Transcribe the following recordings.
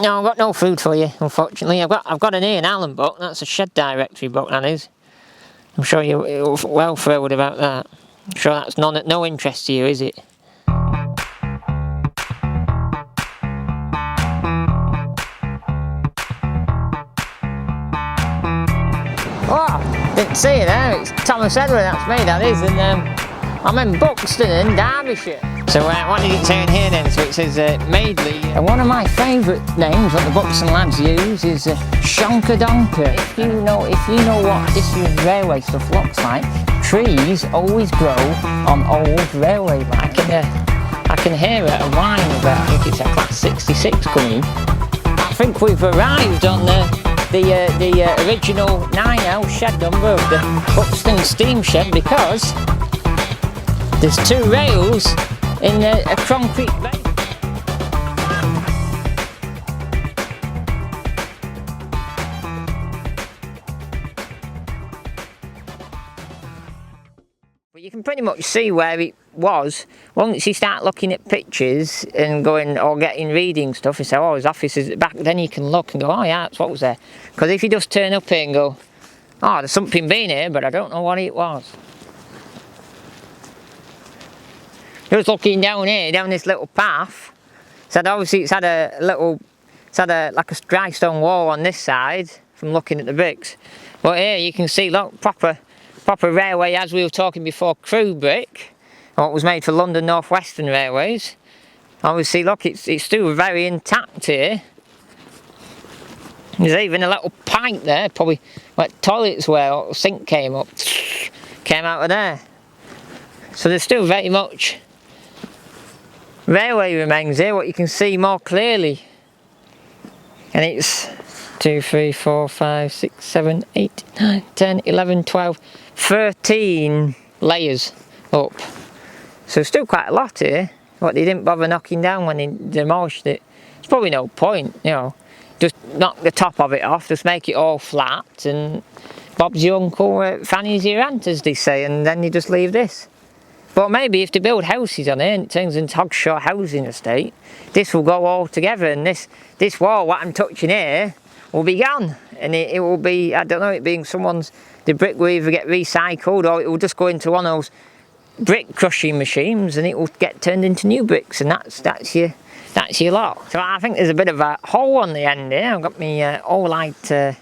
No, I've got no food for you, unfortunately. I've got an Ian Allen book. That's a Shed Directory book, that is. I'm sure you're well thrilled about that. I'm sure that's no interest to you, is it? Oh, didn't see it there. It's Thomas Edward, that's me, that is. And I'm in Buxton in Derbyshire. So what did it say in here then? So it says Maidley. And one of my favourite names that the Buxton lads use is Shonkadonka. If you know what disused railway stuff looks like, trees always grow on old railway lines. I can hear a whine of I think it's a class 66 coming. I think we've arrived on the original 9L shed number of the Buxton steam shed, because there's 2 rails in a concrete base. But you can pretty much see where it was once you start looking at pictures and going or getting reading stuff. You say, oh, his office is back. Then you can look and go, oh yeah, that's what was there. Because if you just turn up here and go, oh, there's something been here, but I don't know what it was. Just looking down here, down this little path, so obviously it's had like a dry stone wall on this side from looking at the bricks. But here you can see, look, proper railway, as we were talking before, crew brick, what was made for London North Western Railways. Obviously, look, it's still very intact here. There's even a little pipe there, probably where toilets were, or the sink came out of there. So there's still very much railway remains here, what you can see more clearly. And it's 2, 3, 4, 5, 6, 7, 8, 9, 10, 11, 12, 13 layers up. So still quite a lot here, what they didn't bother knocking down when they demolished it. There's probably no point, you know, just knock the top of it off, just make it all flat, and Bob's your uncle, Fanny's your aunt, as they say, and then you just leave this. But maybe if they build houses on it and it turns into Hogshaw housing estate, this will go all together, and this wall, what I'm touching here, will be gone. And it will be, I don't know, it being the brick will either get recycled, or it will just go into one of those brick crushing machines, and it will get turned into new bricks, and that's your lot. So I think there's a bit of a hole on the end here. I've got my Olight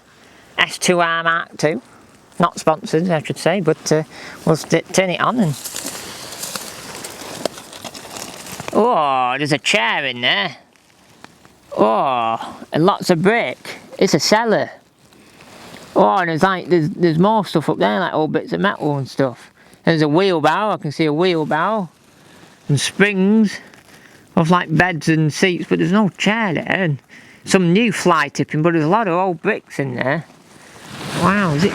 S2R Mark II. Not sponsored, I should say, but we'll turn it on and... Oh, there's a chair in there. Oh, and lots of brick. It's a cellar. Oh, and there's more stuff up there, like old bits of metal and stuff. There's a wheelbarrow. I can see a wheelbarrow and springs of like beds and seats, but there's no chair there. And some new fly tipping, but there's a lot of old bricks in there. Wow, is it?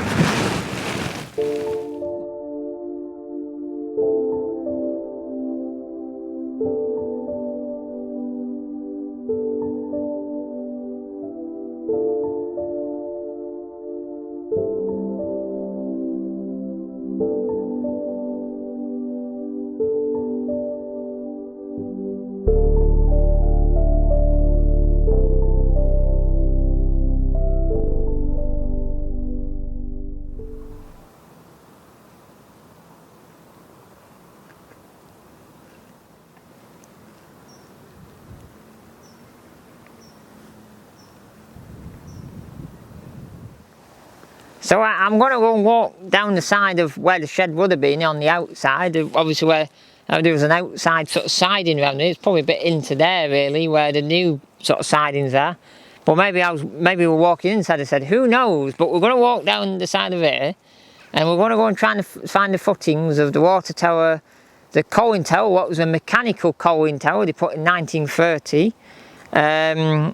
So I'm going to go and walk down the side of where the shed would have been, on the outside, obviously where there was an outside sort of siding around it. It's probably a bit into there really, where the new sort of sidings are. But maybe we're walking inside, I said, who knows? But we're going to walk down the side of here, and we're going to go and try and find the footings of the water tower, the coaling tower, what was a mechanical coaling tower they put in 1930, and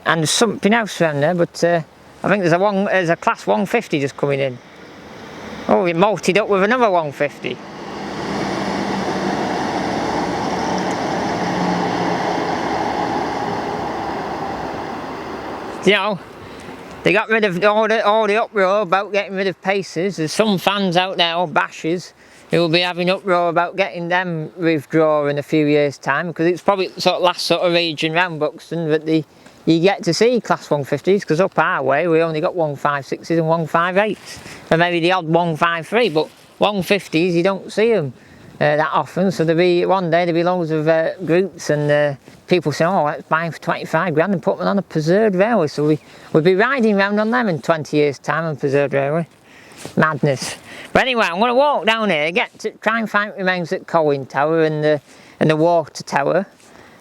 there's something else around there, but I think there's a class 150 just coming in. Oh, we multied up with another 150. You know, they got rid of all the uproar about getting rid of paces. There's some fans out there, or bashers, who will be having uproar about getting them withdrawn in a few years' time, because it's probably sort of last sort of region round Buxton that they you get to see class 150s, because up our way we only got 156s and 158s, and maybe the odd 153, but 150s you don't see them that often. So one day there'll be loads of groups and people saying, oh, let's buy them for 25 grand and put them on a preserved railway. So we'll be riding round on them in 20 years time on preserved railway. Madness. But anyway, I'm going to walk down here, try and find remains at Coin Tower and the water tower.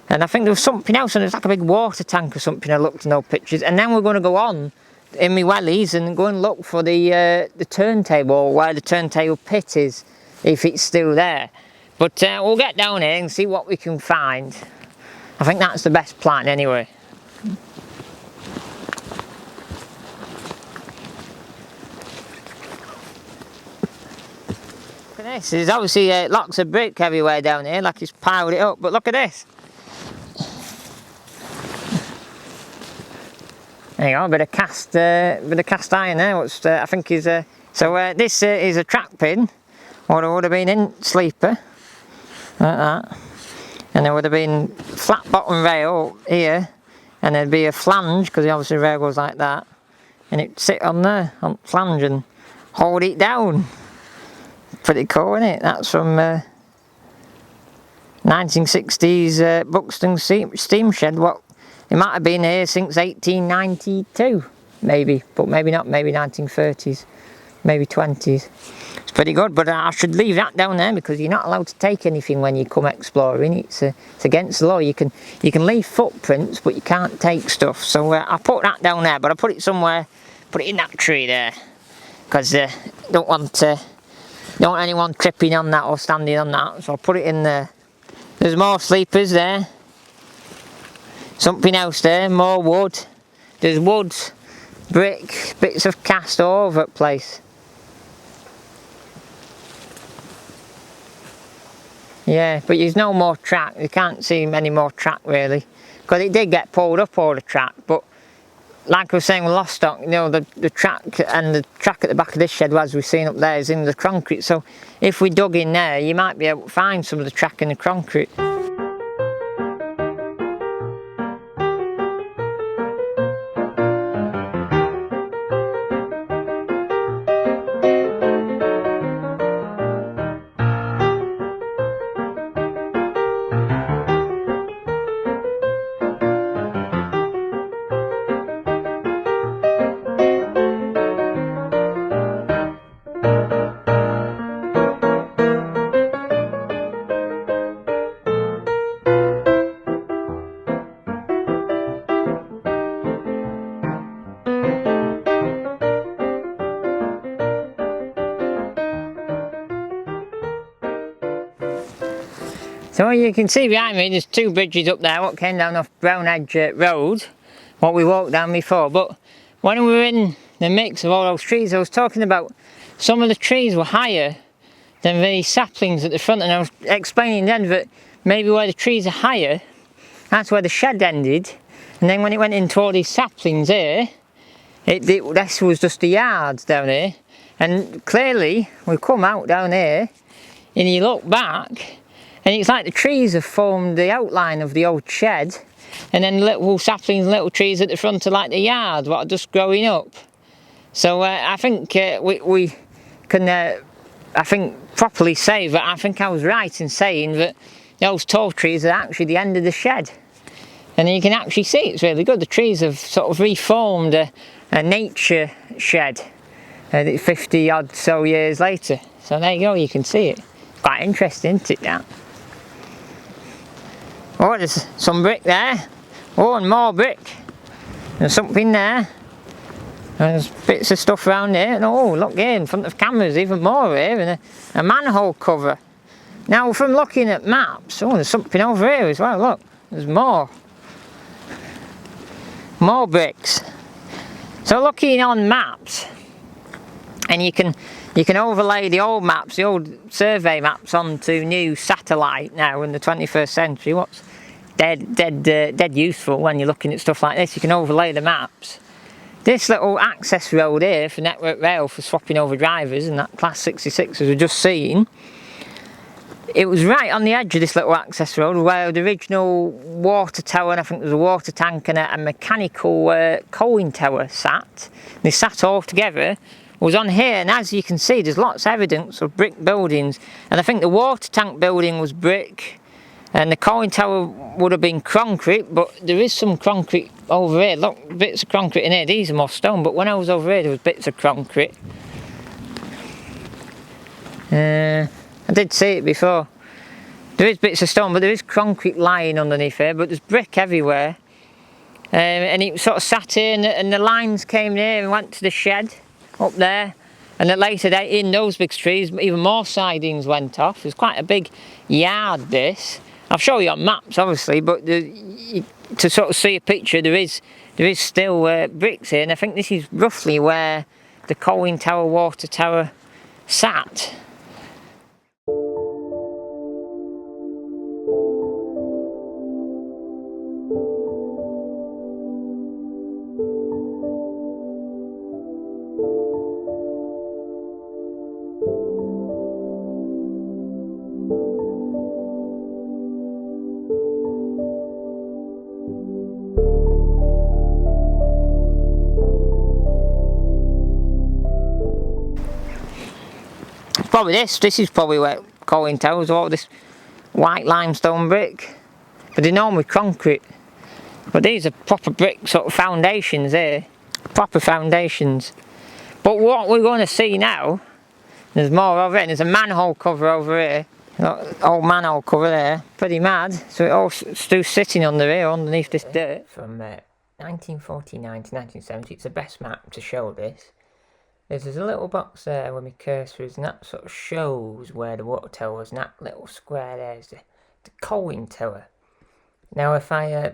And I think there was something else, and there's like a big water tank or something. I looked in those pictures, and then we're going to go on in my wellies and go and look for the turntable, where the turntable pit is, if it's still there. But we'll get down here and see what we can find. I think that's the best plan anyway. Look at this. There's obviously lots of brick everywhere down here, like it's piled it up. But look at this. There you go, a bit of cast iron there. Which I think is this is a track pin, or it would have been in sleeper, like that. And there would have been flat bottom rail here, and there'd be a flange, because obviously the rail goes like that, and it'd sit on there, on flange, and hold it down. Pretty cool, isn't it? That's from 1960s Buxton steam shed. What, it might have been here since 1892, maybe, but maybe not, maybe 1930s, maybe 20s. It's pretty good, but I should leave that down there, because you're not allowed to take anything when you come exploring. It's against the law. You can leave footprints, but you can't take stuff. So I put that down there, but I put it somewhere, put it in that tree there, because don't want anyone tripping on that or standing on that. So I'll put it in there. There's more sleepers there. Something else there, more wood. There's wood, brick, bits of cast all over the place. Yeah, but there's no more track. You can't see any more track really, because it did get pulled up all the track. But like I was saying with Lostock, you know, the track and the track at the back of this shed, as we've seen up there, is in the concrete. So if we dug in there, you might be able to find some of the track in the concrete. So you can see behind me there's two bridges up there what came down off Brown Edge Road, what we walked down before. But when we were in the mix of all those trees, I was talking about some of the trees were higher than the saplings at the front, and I was explaining then that maybe where the trees are higher, that's where the shed ended, and then when it went into all these saplings here, this was just the yards down here. And clearly we come out down here and you look back, and it's like the trees have formed the outline of the old shed, and then little saplings and little trees at the front are like the yard, what are just growing up. So I think we can, I think, properly say that I think I was right in saying that those tall trees are actually the end of the shed. And you can actually see it's really good. The trees have sort of reformed a nature shed 50 odd so years later. So there you go, you can see it. Quite interesting, isn't it, that? Oh, there's some brick there. Oh, and more brick. There's something there. There's bits of stuff around here. And oh, look here, in front of cameras, even more here. And a manhole cover. Now, from looking at maps, oh, there's something over here as well. Look, there's more. More bricks. So looking on maps, and you can overlay the old maps, the old survey maps, onto new satellite now in the 21st century. What's dead useful when you're looking at stuff like this. You can overlay the maps. This little access road here for Network Rail for swapping over drivers, and that class 66 as we've just seen, it was right on the edge of this little access road where the original water tower, and I think there was a water tank and a mechanical coaling tower sat. They sat all together. Was on here, and as you can see there's lots of evidence of brick buildings, and I think the water tank building was brick and the coaling tower would have been concrete, but there is some concrete over here. Look, bits of concrete in here. These are more stone, but when I was over here there was bits of concrete. I did see it before. There is bits of stone, but there is concrete lying underneath here, but there's brick everywhere. And it sort of sat in, and the lines came here and went to the shed up there, and at later date in those big trees even more sidings went off. It's quite a big yard this. I'll show you on maps obviously, but to sort of see a picture there is still bricks here, and I think this is roughly where the coaling tower, water tower sat. Probably this is probably where coaling towers, all this white limestone brick, but they're normally concrete, but these are proper brick sort of foundations here, proper foundations. But what we're going to see now, there's more over here, there's a manhole cover over here, old manhole cover there, pretty mad, so it all still sitting under here underneath this dirt. From 1949 to 1970, it's the best map to show this. There's a little box there where my cursor is, and that sort of shows where the water tower was, and that little square there is the coaling tower. Now if I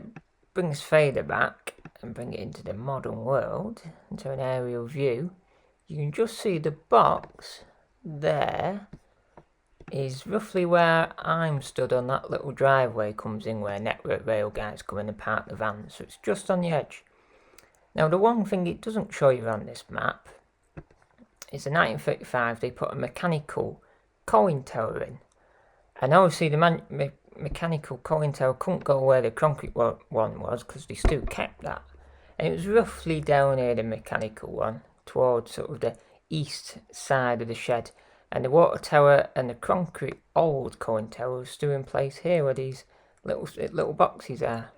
bring this fader back and bring it into the modern world, into an aerial view, you can just see the box there is roughly where I'm stood on that little driveway comes in where Network Rail guys come in and park the vans, so it's just on the edge. Now the one thing it doesn't show you on this map is in 1935 they put a mechanical coaling tower in, and obviously the mechanical coaling tower couldn't go where the concrete one was because they still kept that, and it was roughly down here, the mechanical one, towards sort of the east side of the shed, and the water tower and the concrete old coaling tower was still in place here where these little boxes are.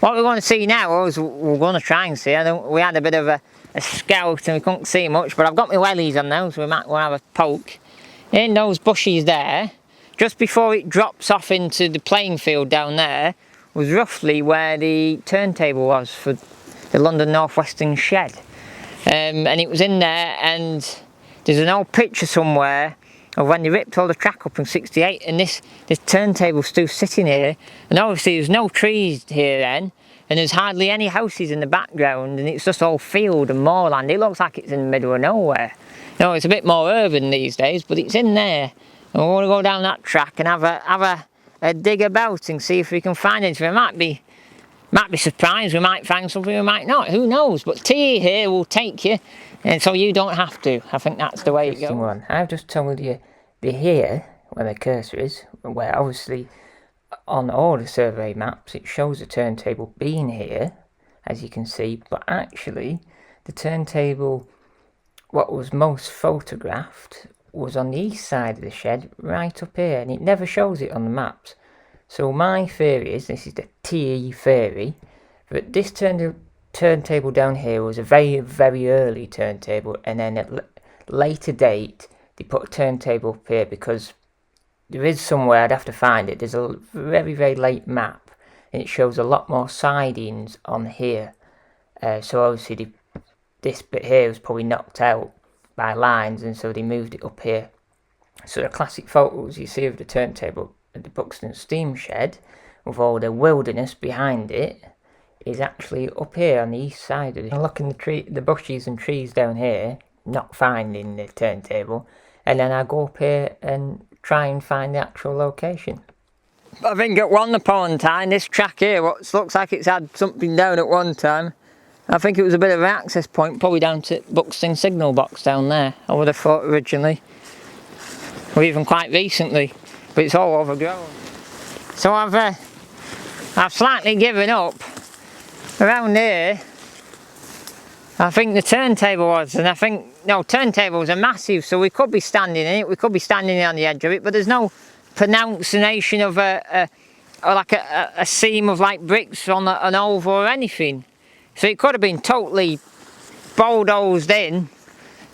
What we're going to see now is we're going to try and see. We had a bit of a scout and we couldn't see much, but I've got my wellies on now, so we might have a poke. In those bushes there, just before it drops off into the playing field down there, was roughly where the turntable was for the London North Western shed. And it was in there, and there's an old picture somewhere of when they ripped all the track up in '68, and this turntable's still sitting here, and obviously there's no trees here then, and there's hardly any houses in the background, and it's just all field and moorland. It looks like it's in the middle of nowhere. You know, it's a bit more urban these days, but it's in there, and we want to go down that track and have a dig about and see if we can find anything. We might be surprised, we might find something, we might not, who knows, but T here will take you, and so you don't have to. I think that's the way it goes. I've just told you the here, where the cursor is, where obviously on all the survey maps it shows the turntable being here, as you can see, but actually the turntable, what was most photographed, was on the east side of the shed, right up here, and it never shows it on the maps. So my theory is, this is the TE theory, that this turntable down here was a very, very early turntable, and then at later date they put a turntable up here because there is somewhere, I'd have to find it, there's a very, very late map and it shows a lot more sidings on here. So obviously this bit here was probably knocked out by lines, and so they moved it up here. So the classic photos you see of the turntable at the Buxton steam shed with all the wilderness behind it is actually up here on the east side of it. I'm looking the bushes and trees down here, not finding the turntable, and then I go up here and try and find the actual location. I think at one upon a time, this track here, what looks like it's had something down at one time. I think it was a bit of an access point, probably down to Buxton signal box down there, I would have thought originally. Or even quite recently. but it's all overgrown. So I've slightly given up. Around here, I think the turntable was, and I think, no, turntables are massive, so we could be standing in it, we could be standing on the edge of it, but there's no pronunciation of a seam of like bricks on an oval or anything. So it could have been totally bulldozed in,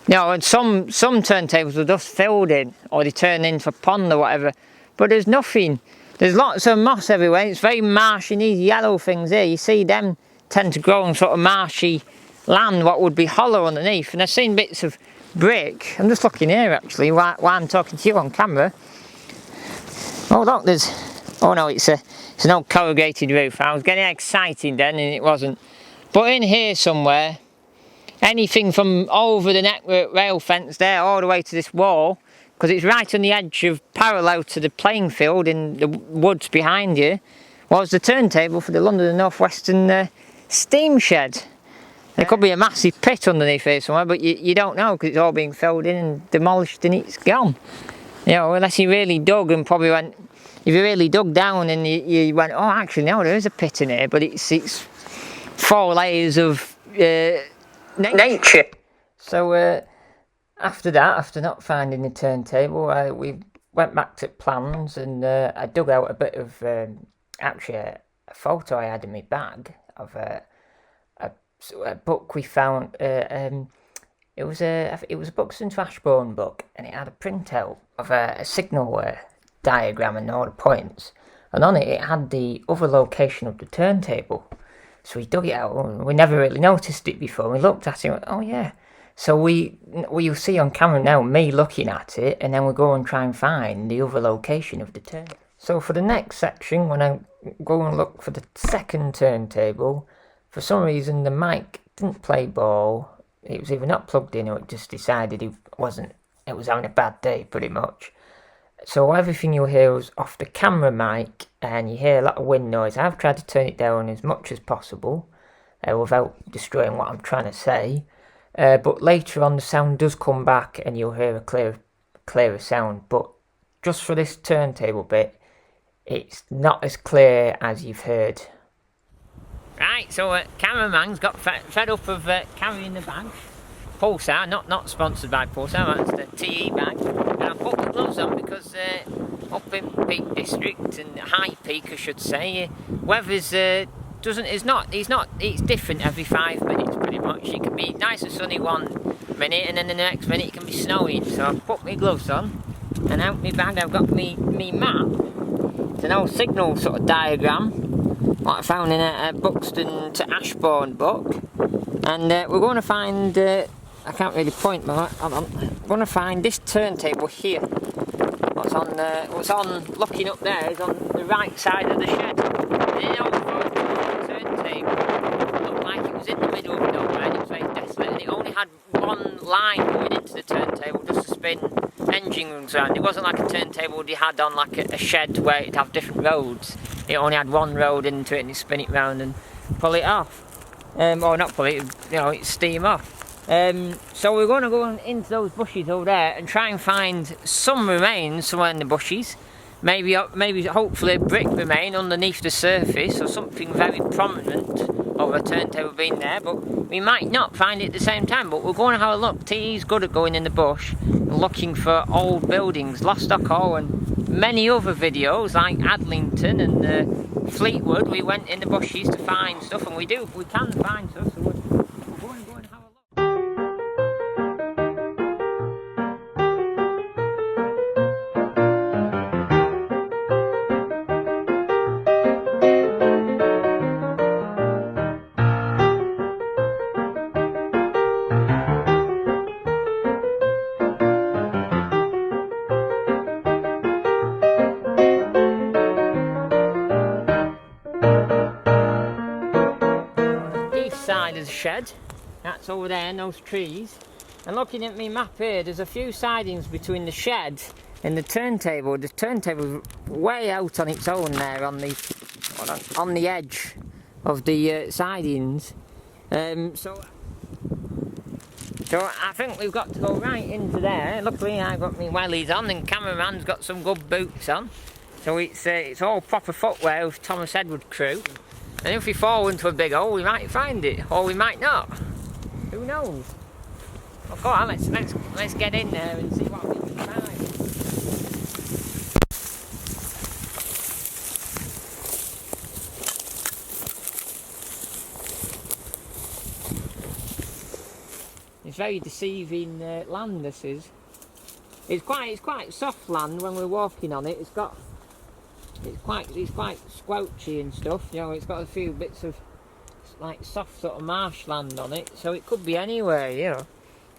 you know, and some turntables are just filled in, or they turn into a pond or whatever, but there's nothing. There's lots of moss everywhere. It's very marshy. These yellow things here, you see them tend to grow in sort of marshy land, what would be hollow underneath. And I've seen bits of brick. I'm just looking here actually while I'm talking to you on camera. Oh look, there's, oh no, it's an old corrugated roof. I was getting excited then and it wasn't. But in here somewhere, anything from over the network rail fence there all the way to this wall, because it's right on the edge of parallel to the playing field in the woods behind you, was the turntable for the London and North Western steam shed. There could be a massive pit underneath here somewhere, but you don't know because it's all being filled in and demolished and it's gone. You know, unless you really dug and probably went, if you really dug down and you went, oh actually no, there is a pit in here, but it's 4 layers of nature. So after that, after not finding the turntable, we went back to plans and I dug out a bit of, actually a photo I had in my bag of a book we found. It was a Buxton to Ashbourne book, and it had a printout of a signal diagram and all the points, and on it had the other location of the turntable. So we dug it out. We never really noticed it before. We looked at it and went, oh yeah. So you'll see on camera now me looking at it, and then we'll go and try and find the other location of the turntable. So for the next section, when I go and look for the second turntable, for some reason the mic didn't play ball. It was either not plugged in or it just decided it was having a bad day pretty much. So everything you'll hear was off the camera mic, and you hear a lot of wind noise. I've tried to turn it down as much as possible without destroying what I'm trying to say. But later on the sound does come back and you'll hear a clearer sound. But just for this turntable bit, it's not as clear as you've heard. Right, so cameraman's got fed up of carrying the bag. Pulsar, not sponsored by Pulsar, that's the TE bag. And I put the gloves on because up in Peak District, and High Peak I should say, weather's it's different every 5 minutes pretty much. It can be nice and sunny 1 minute and then the next minute it can be snowing. So I've put my gloves on, and out my bag I've got me map. It's an old signal sort of diagram, what I found in a Buxton to Ashbourne book. And we're going to find, I can't really point, but I'm going to find this turntable here. What's on looking up there is on the right side of the shed. And in old photo, the turntable looked like it was in the middle of nowhere, and it was very desolate, and it only had one line going into the turntable just to spin engine rings around. It wasn't like a turntable you had on like a shed where it'd have different roads. It only had one road into it, and you spin it round and pull it off. Or not pull it, it's steam off. So we're going to go into those bushes over there and try and find some remains somewhere in the bushes. Maybe hopefully a brick remain underneath the surface, or something very prominent of a turntable being there, but we might not find it at the same time. But we're going to have a look. TE's good at going in the bush and looking for old buildings. Lostock Hall and many other videos like Adlington and Fleetwood, we went in the bushes to find stuff, and we can find stuff, so we're going to go and have a look. Side of the shed, that's over there in those trees, and looking at my map here, there's a few sidings between the shed and the turntable. The turntable's way out on its own there on the edge of the sidings. So So I think we've got to go right into there. Luckily I've got my wellies on and cameraman's got some good boots on. So it's all proper footwear with Thomas Edward crew. And if we fall into a big hole we might find it, or we might not. Who knows? Well, go on, let's get in there and see what we can find. It's very deceiving land, this is. It's quite soft land when we're walking on it. It's quite squelchy and stuff. You know, it's got a few bits of like soft sort of marshland on it, so it could be anywhere. You know,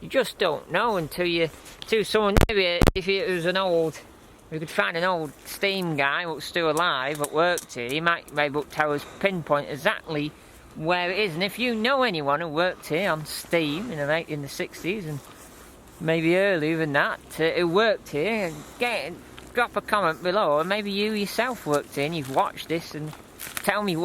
you just don't know until someone, maybe if it was an old, we could find an old steam guy who's still alive that worked here. He might be able to tell us, pinpoint exactly where it is. And if you know anyone who worked here on steam in the 60s and maybe earlier than that, who worked here, drop a comment below, or maybe you yourself worked here and you've watched this, and tell me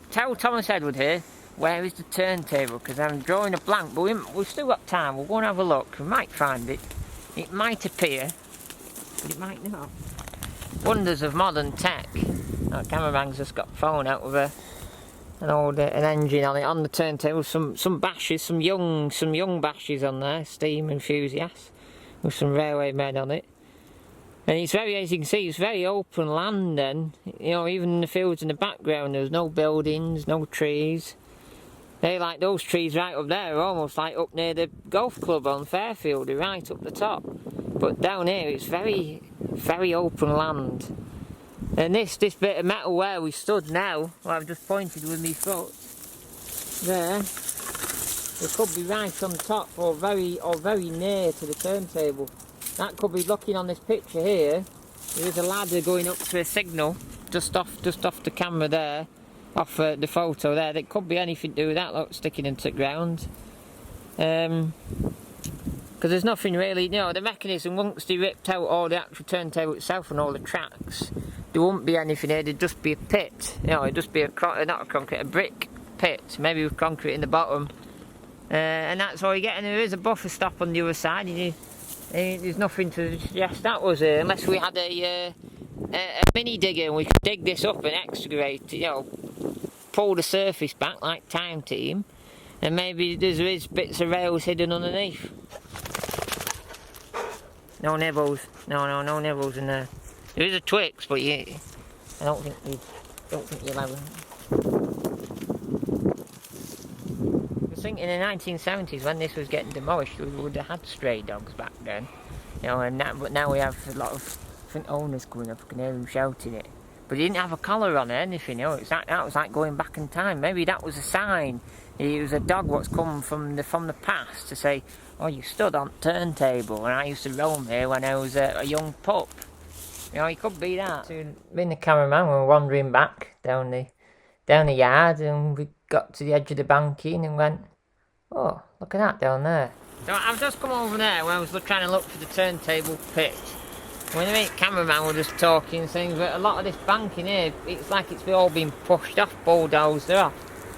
tell Thomas Edward here, where is the turntable, because I'm drawing a blank, but we've still got time. We'll go and have a look. We might find it. It might appear, but it might not. Wonders of modern tech. Our cameraman's just got the phone out with an engine on it, on the turntable, some bashes, some young bashes on there, steam enthusiasts, with some railway men on it. And it's very, as you can see, it's very open land then. You know, even in the fields in the background there's no buildings, no trees. They like those trees right up there, almost like up near the golf club on Fairfield, they're right up the top. But down here it's very, very open land. And this bit of metal where we stood now, well, I've just pointed with my foot, there, it could be right on top or very near to the turntable. That could be, looking on this picture here, there is a ladder going up to a signal just off the camera there, off the photo there. That could be anything to do with that, look, sticking into the ground. Because there's nothing really, you know, the mechanism, once they ripped out all the actual turntable itself and all the tracks, there wouldn't be anything here, there'd just be a pit. You know, it'd just be a brick pit, maybe with concrete in the bottom. And that's all you get, and there is a buffer stop on the other side, and there's nothing to suggest that was here, unless we had a mini digger and we could dig this up and excavate, you know, pull the surface back like Time Team, and maybe there is bits of rails hidden underneath. No nibbles, no nibbles in there. There is a Twix, but I don't think you'll have them. I think in the 1970s, when this was getting demolished, we would have had stray dogs back then, you know. But now we have a lot of different owners coming up. I can hear them shouting it. But he didn't have a collar on or anything, you know. That was like going back in time. Maybe that was a sign. It was a dog what's come from the past to say, "Oh, you stood on turntable, and I used to roam here when I was a young pup." You know, it could be that. So, me and the cameraman were wandering back down the yard, and we got to the edge of the banking and went, "Oh, look at that down there." So I've just come over there when I was trying to look for the turntable pit. When the cameraman were just talking things, but a lot of this banking here, it's like it's all been pushed off, bulldozed off.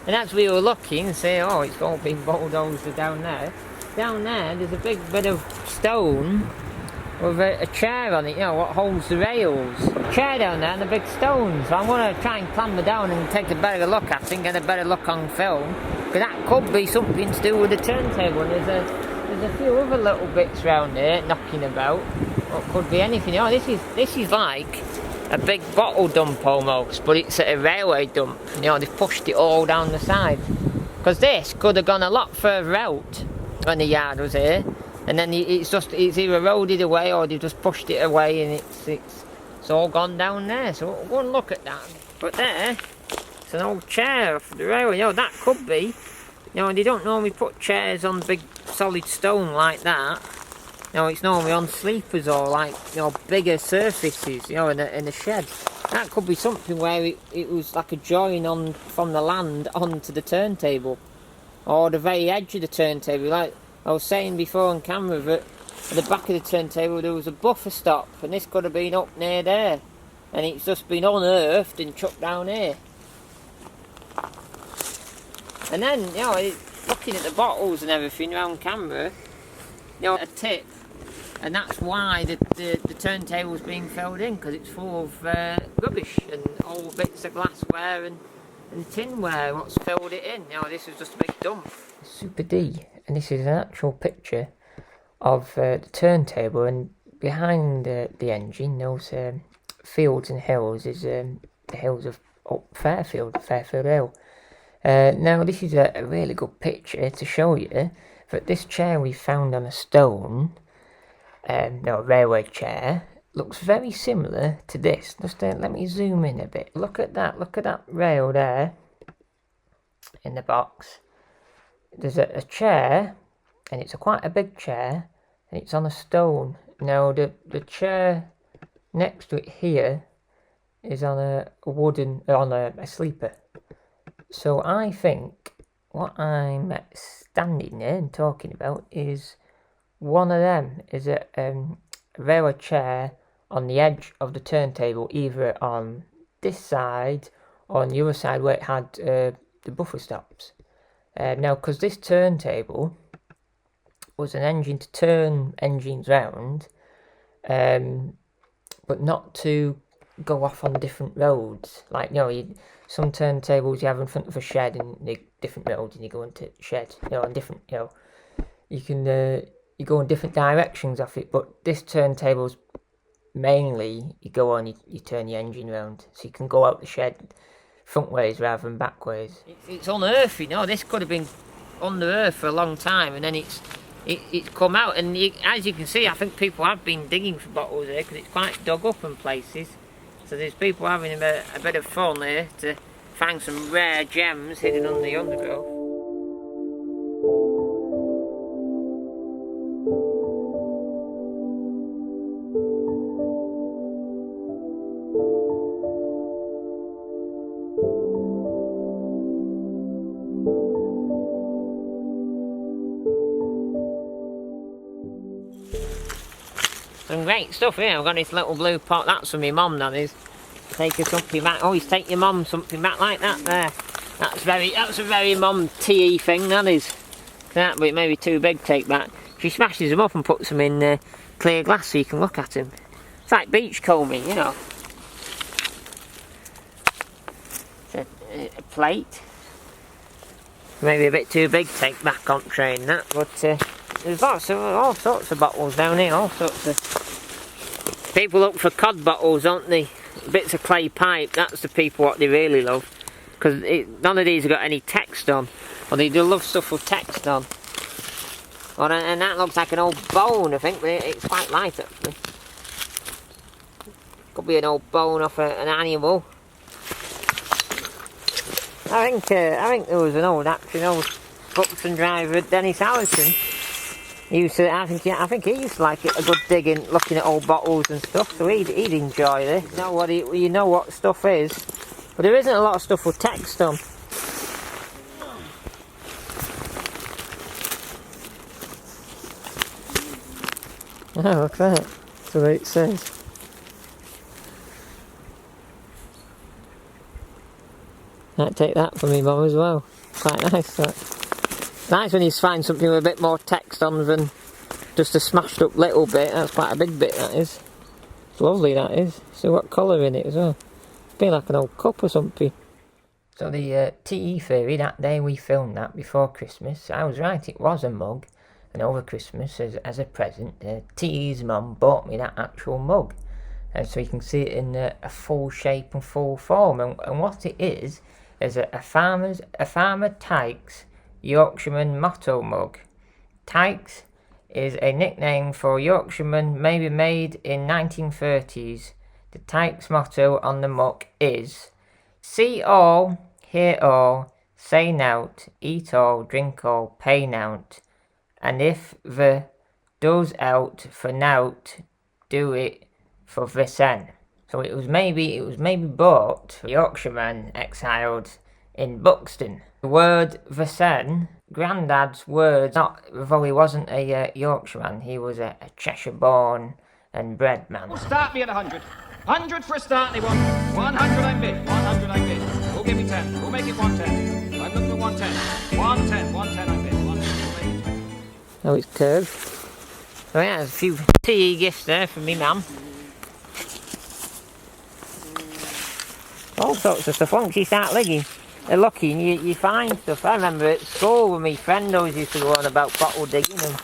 And as we were looking, say, oh, it's all been bulldozed down there. Down there, there's a big bit of stone with a chair on it, you know, what holds the rails. A chair down there and a big stone. So I'm going to try and clamber down and take a better look at it and get a better look on film. Because that could be something to do with the turntable. And there's a few other little bits around here knocking about. What could be anything. Oh, this is like a big bottle dump almost, but it's a railway dump. You know, they've pushed it all down the side. Because this could have gone a lot further out when the yard was here. And then it's either eroded away or they've just pushed it away, and it's all gone down there. So we'll go and look at that. But there, it's an old chair off the railway. You know, that could be. You know, they don't normally put chairs on big solid stone like that. You know, it's normally on sleepers or like, you know, bigger surfaces, you know, in a shed. That could be something where it was like a join on from the land onto the turntable, or the very edge of the turntable. Like I was saying before on camera, that at the back of the turntable there was a buffer stop, and this could have been up near there, and it's just been unearthed and chucked down here. And then, you know, looking at the bottles and everything around camera, you know, a tip, and that's why the turntable's being filled in, because it's full of rubbish and old bits of glassware and tinware. What's filled it in? You know, this is just a big dump. Super D, and this is an actual picture of the turntable, and behind the engine, those fields and hills, is the hills of Fairfield Hill. Now this is a really good picture to show you that this chair we found on a stone, no, a railway chair, looks very similar to this. Just let me zoom in a bit. Look at that rail there in the box. There's a chair, and it's quite a big chair, and it's on a stone. Now the chair next to it here is on a wooden, on a sleeper. So I think what I'm standing there and talking about is one of them, is a railway chair on the edge of the turntable, either on this side or on the other side where it had the buffer stops. Now, because this turntable was an engine to turn engines round, but not to go off on different roads. Like, you know, some turntables you have in front of a shed and the different roads, and you go into shed, you know, and different, you know, you can you go in different directions off it. But this turntable's mainly you go on, you turn the engine round, so you can go out the shed front ways rather than back ways. It's unearthed, you know. This could have been under earth for a long time, and then it's come out, and as you can see, I think people have been digging for bottles here, because it's quite dug up in places. So there's people having a bit of fun here to find some rare gems hidden under the undergrowth. Some great stuff here. I've got this little blue pot. That's for my mum, that is. Take her something back. Always take your mum something back like that there. That's a very mum tea thing, that is. That, but it may be too big to take back. She smashes them up and puts them in clear glass so you can look at them. It's like beachcombing, you know. It's a plate. Maybe a bit too big to take back on train, that, but there's all sorts of bottles down here, all sorts of... People look for cod bottles, don't they? Bits of clay pipe, that's the people what they really love. Because none of these have got any text on. Or they do love stuff with text on. And that looks like an old bone, I think, but it's quite light actually. Could be an old bone off an animal. I think there was an old Buxton driver, Dennis Allison. He used to, I think he used to like it, a good digging, looking at old bottles and stuff. So he'd enjoy this. You know what stuff is, but there isn't a lot of stuff with text on. Oh, look at that. That's what it says. I'd take that for me mum as well. Quite nice, that. Nice when you find something with a bit more text on than just a smashed up little bit. That's quite a big bit, that is. It's lovely, that is. See what colour in it as well. It's been like an old cup or something. So the TE theory, that day we filmed that before Christmas, I was right, it was a mug. And over Christmas, as a present, TE's mum bought me that actual mug. And so you can see it in a full shape and full form. And what it is a farmer Tykes Yorkshireman motto mug. Tykes is a nickname for Yorkshiremen, maybe made in 1930s. The Tykes motto on the mug is: see all, hear all, say nowt, eat all, drink all, pay nowt. And if the does out for nowt, do it for vesen. So it was maybe bought for Yorkshireman exiled in Buxton. The word vesen, Grandad's word, though he wasn't a Yorkshireman, he was a Cheshire born and bred man. Well, start me at 100. 100 for a start, anyone? 100 I'm bid. 100 I'm bid. Who'll give me 10? Who'll make it 110? I'm looking for 110. 110 I'm bid. So it's curved. So yeah, there's a few TE gifts there from me mum. All sorts of stuff. Once you start looking, you find stuff. I remember at school when my friend always used to go on about bottle digging and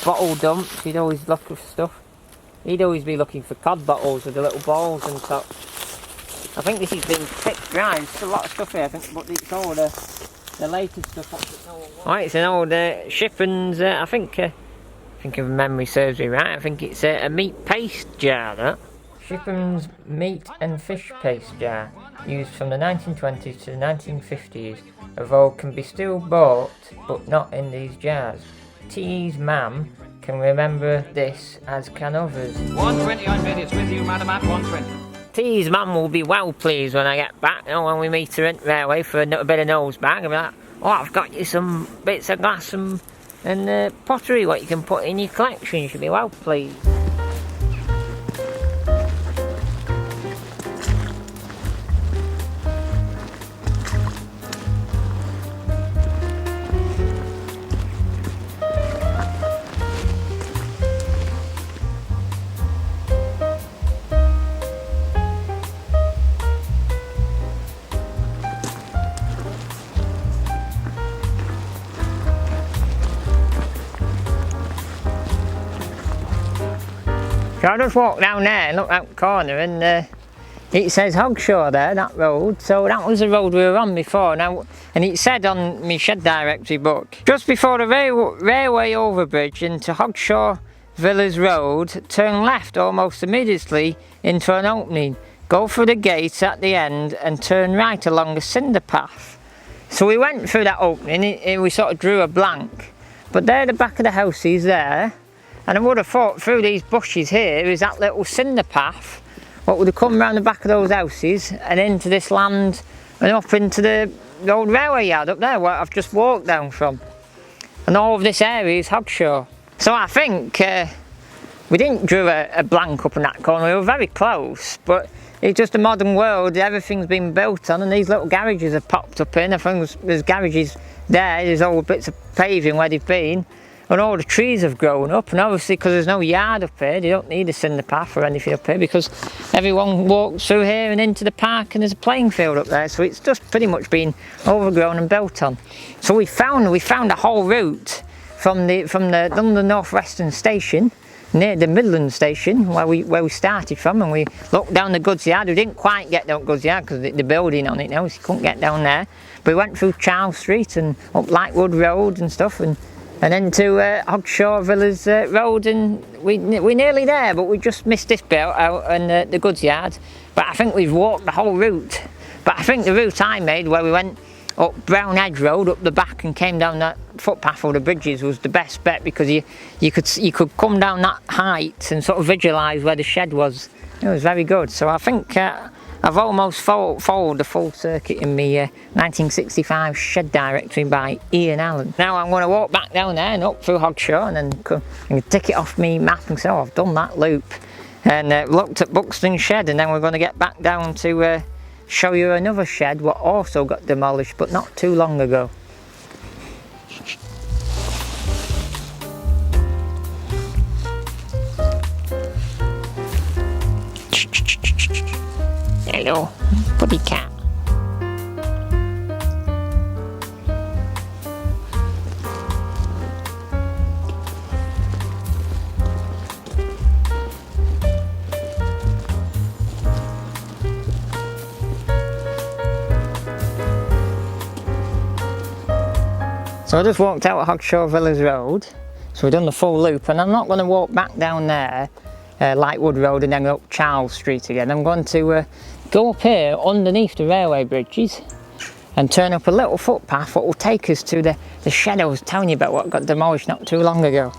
bottle dumps. He'd always look for stuff. He'd always be looking for cod bottles with the little balls and stuff. I think this has been picked dry. There's a lot of stuff here, I think, but it's all the latest stuff. Right, it's an old Shippen's, I think if memory serves me right, I think it's a meat paste jar, that. Shippen's meat and fish paste jar, used from the 1920s to the 1950s. Although can be still bought, but not in these jars. T's mam can remember this, as can others. 120 on bid, it's with you, madam, at 120. T's mum will be well pleased when I get back. You know, when we meet her in railway for a bit of nose bag, I'll be like, oh, I've got you some bits of glass and pottery what you can put in your collection. You should be well pleased. So I just walked down there and looked out the corner and it says Hogshaw there, that road. So that was the road we were on before. Now, and it said on my Shed Directory book, just before the railway overbridge into Hogshaw Villas Road, turn left almost immediately into an opening. Go through the gate at the end and turn right along a cinder path. So we went through that opening and we sort of drew a blank. But there, the back of the house is there. And I would have thought through these bushes here is that little cinder path what would have come round the back of those houses and into this land and up into the old railway yard up there where I've just walked down from. And all of this area is Hogshaw. So I think we didn't draw a blank up in that corner, we were very close, but it's just a modern world, everything's been built on and these little garages have popped up in. I think there's garages there's old bits of paving where they've been. And all the trees have grown up, and obviously because there's no yard up here, they don't need a cinder path or anything up here because everyone walks through here and into the park and there's a playing field up there, so it's just pretty much been overgrown and built on. So we found a whole route from the London North Western station near the Midland station where we started from, and we looked down the goods yard. We didn't quite get down goods yard because the building on it now, so you couldn't get down there. But we went through Charles Street and up Lightwood Road and stuff, and then to Hogshaw Villas Road, and we're nearly there, but we just missed this bit out and the goods yard. But I think we've walked the whole route. But I think the route I made, where we went up Brown Edge Road up the back and came down that footpath over the bridges, was the best bet because you could come down that height and sort of visualise where the shed was. It was very good. So I think I've almost followed the full circuit in my 1965 Shed Directory by Ian Allen. Now I'm going to walk back down there and up through Hogshaw and then tick it off my map and say, oh, I've done that loop. And looked at Buxton Shed, and then we're going to get back down to show you another shed what also got demolished but not too long ago. Hello, puppy cat. So I just walked out at Hogshaw Villas Road, so we've done the full loop, and I'm not going to walk back down there, Lightwood Road, and then go up Charles Street again. I'm going to go up here underneath the railway bridges and turn up a little footpath that will take us to the shed I was telling you about, what got demolished not too long ago.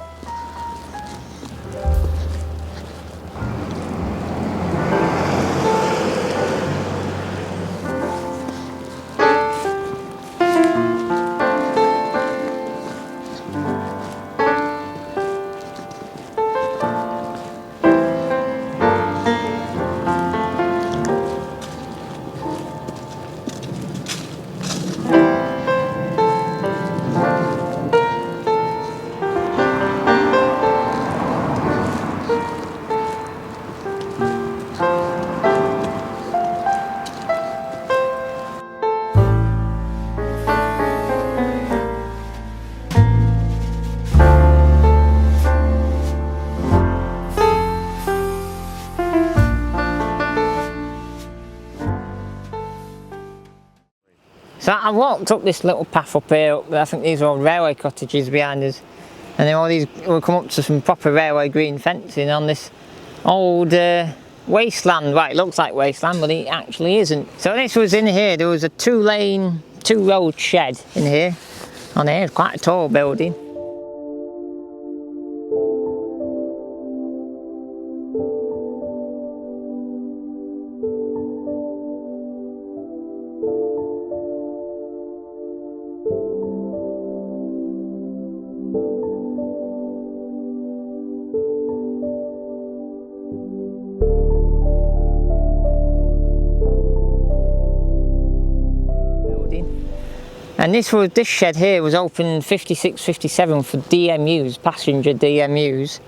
So I walked up this little path up here, I think these are all railway cottages behind us, and then all these will come up to some proper railway green fencing on this old wasteland. Right, it looks like wasteland, but it actually isn't. So this was in here, there was a two-road shed in here, on here, quite a tall building. And this shed here was opened 56, 57 for DMUs, passenger DMUs.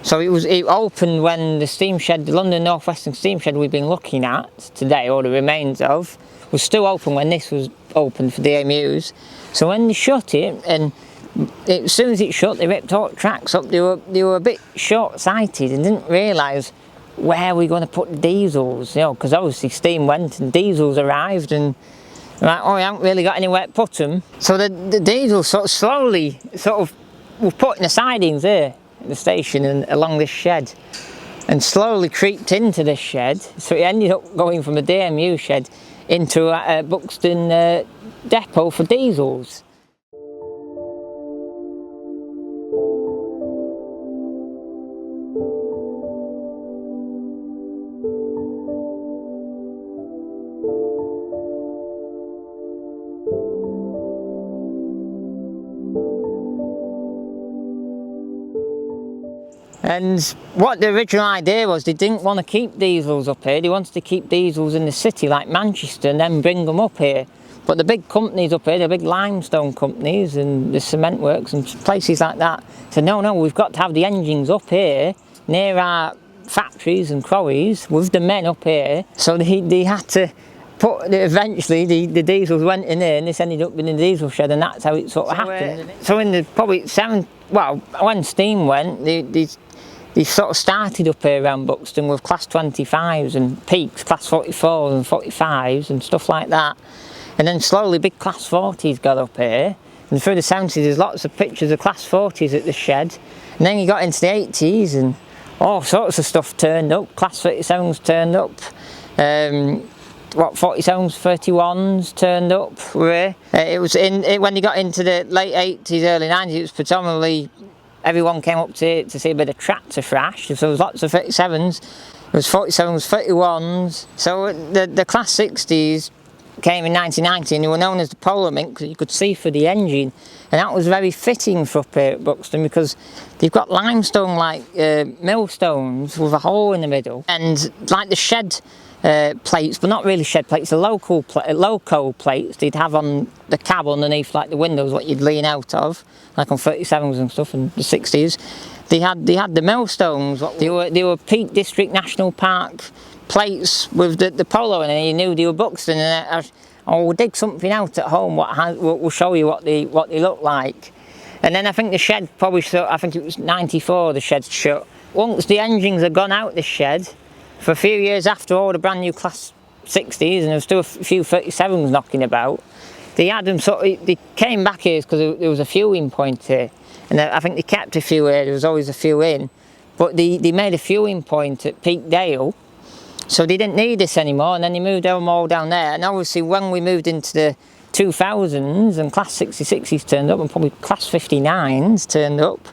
So it opened when the steam shed, the London North Western steam shed we've been looking at today, or the remains of, was still open when this was opened for DMUs. So when they shut it, and as soon as it shut, they ripped all the tracks up. They were a bit short-sighted and didn't realise where we're going to put the diesels, you know, because obviously steam went and diesels arrived, and right, oh, we haven't really got anywhere to put them. So the diesels slowly were put in the sidings here at the station and along this shed, and slowly creeped into this shed. So it ended up going from a DMU shed into a Buxton depot for diesels. And what the original idea was, they didn't want to keep diesels up here, they wanted to keep diesels in the city like Manchester and then bring them up here. But the big companies up here, the big limestone companies and the cement works and places like that, said no, we've got to have the engines up here near our factories and quarries with the men up here. So they had to put, eventually the diesels went in here and this ended up in the diesel shed, and that's how it sort of happened. So in the probably when steam went, they sort of started up here around Buxton with class 25s and peaks, class 44s and 45s and stuff like that. And then slowly big class 40s got up here. And through the 70s there's lots of pictures of class 40s at the shed. And then you got into the 80s and all sorts of stuff turned up. Class 37s turned up. 47s, 31s turned up. It was when you got into the late 80s, early 90s, it was predominantly everyone came up to see a bit of tractor thrash, so there was lots of 37s, there was 47s, 31s. So the class 60s came in 1990 and they were known as the Polar Mint because you could see through the engine, and that was very fitting for up here at Buxton because they've got limestone like millstones with a hole in the middle, and like the shed plates, but not really shed plates, the loco plates they'd have on the cab underneath like the windows, what you'd lean out of, like on 37s and stuff in the 60s. They had the millstones, they were Peak District National Park plates with the polo in it, and you knew they were Buxton. And we'll dig something out at home, we'll show you what they look like. And then I think the shed probably shut, I think it was 94 the shed shut. Once the engines had gone out the shed, for a few years after all the brand new class 60s, and there was still a few 37s knocking about, they had them they came back here because there was a fueling point here, and I think they kept a few here, there was always a few in, but they made a fueling point at Peak Dale, so they didn't need this anymore, and then they moved them all down there. And obviously when we moved into the 2000s and class 66s turned up and probably class 59s turned up,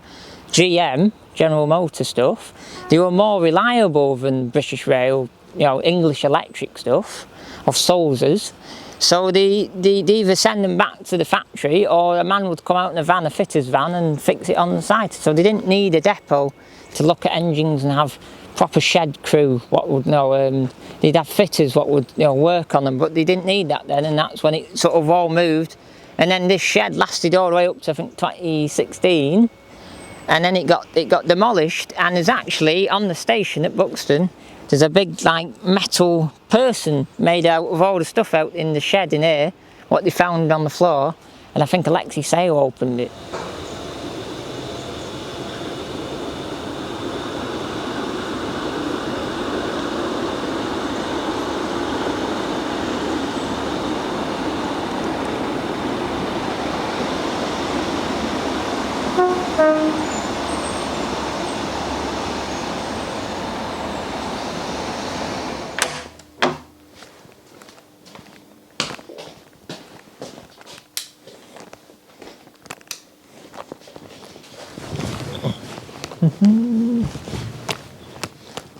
GM, General Motor stuff, they were more reliable than British Rail, you know, English electric stuff, or Solzers. So they either send them back to the factory, or a man would come out in a van, a fitter's van, and fix it on the site. So they didn't need a depot to look at engines and have proper shed crew, what would know, they'd have fitters what would, you know, work on them, but they didn't need that then, and that's when it sort of all moved. And then this shed lasted all the way up to I think 2016. And then it got demolished, and there's actually on the station at Buxton, there's a big like metal person made out of all the stuff out in the shed in here, what they found on the floor, and I think Alexi Sale opened it.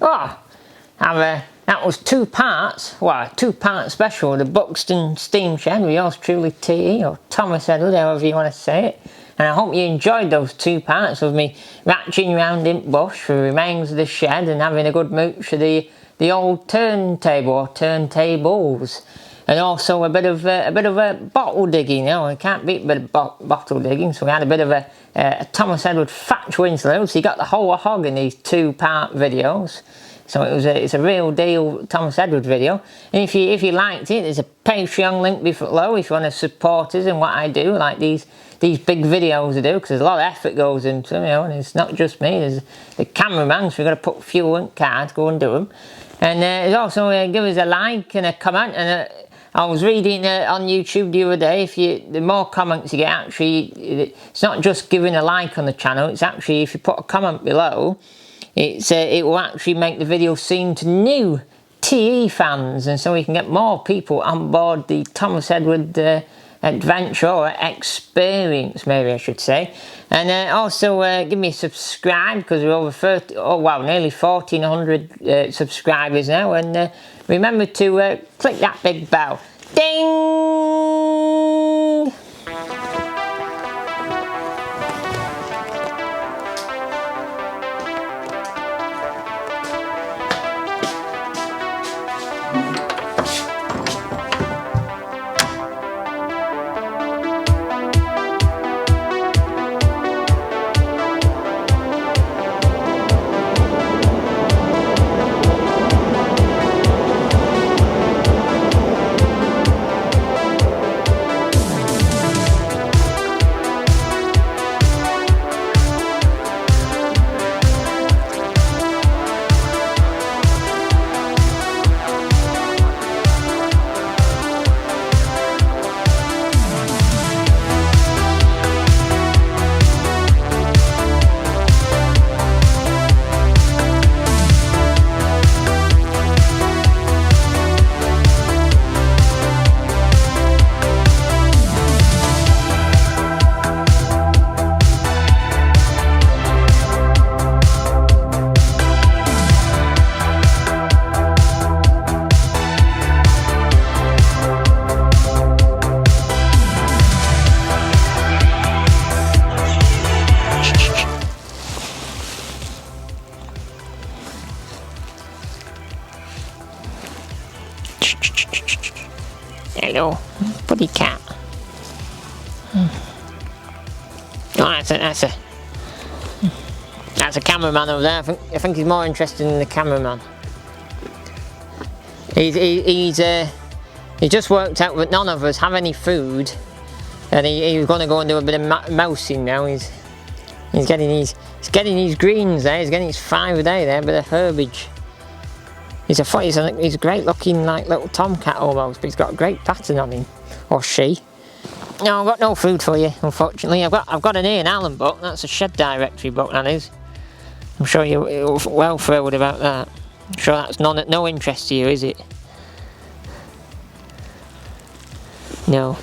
Oh, that was 2 parts, well, a 2-part special, the Buxton Steam Shed with yours truly TE, or Thomas Edward, however you want to say it. And I hope you enjoyed those 2 parts of me ratching around in bush for the remains of the shed and having a good mooch of the old turntable or turntables. And also a bit of a bottle digging. You know, I can't beat a bit of bottle digging, so we had a bit of a Thomas Edward Thatch Winslow. So you got the whole hog in these 2-part videos. So it's a real deal Thomas Edward video. And if you liked it, there's a Patreon link below if you want to support us in what I do, like these big videos I do, because there's a lot of effort goes into them, you know, and it's not just me, there's the cameraman, so we've got to put fuel and cards, go and do them. And there's also give us a like and a comment, and I was reading on YouTube the other day, the more comments you get, actually, it's not just giving a like on the channel, it's actually, if you put a comment below, it will actually make the video seen to new TE fans, and so we can get more people on board the Thomas Edward adventure or experience, maybe I should say. And also give me a subscribe, because we're over nearly 1,400 subscribers now. And remember to click that big bell. Ding! Hello, buddy cat. Oh, that's a cameraman over there. I think he's more interested in the cameraman. He just worked out that none of us have any food, and he's going to go and do a bit of mousing now. He's getting his greens there. He's getting his 5 a day there, a bit of herbage. He's a great looking like little tomcat almost, but he's got a great pattern on him, or she. No, I've got no food for you, unfortunately. I've got an Ian Allen book. That's a Shed Directory book, that is. I'm sure you're well thrilled about that. I'm sure that's no interest to you, is it? No.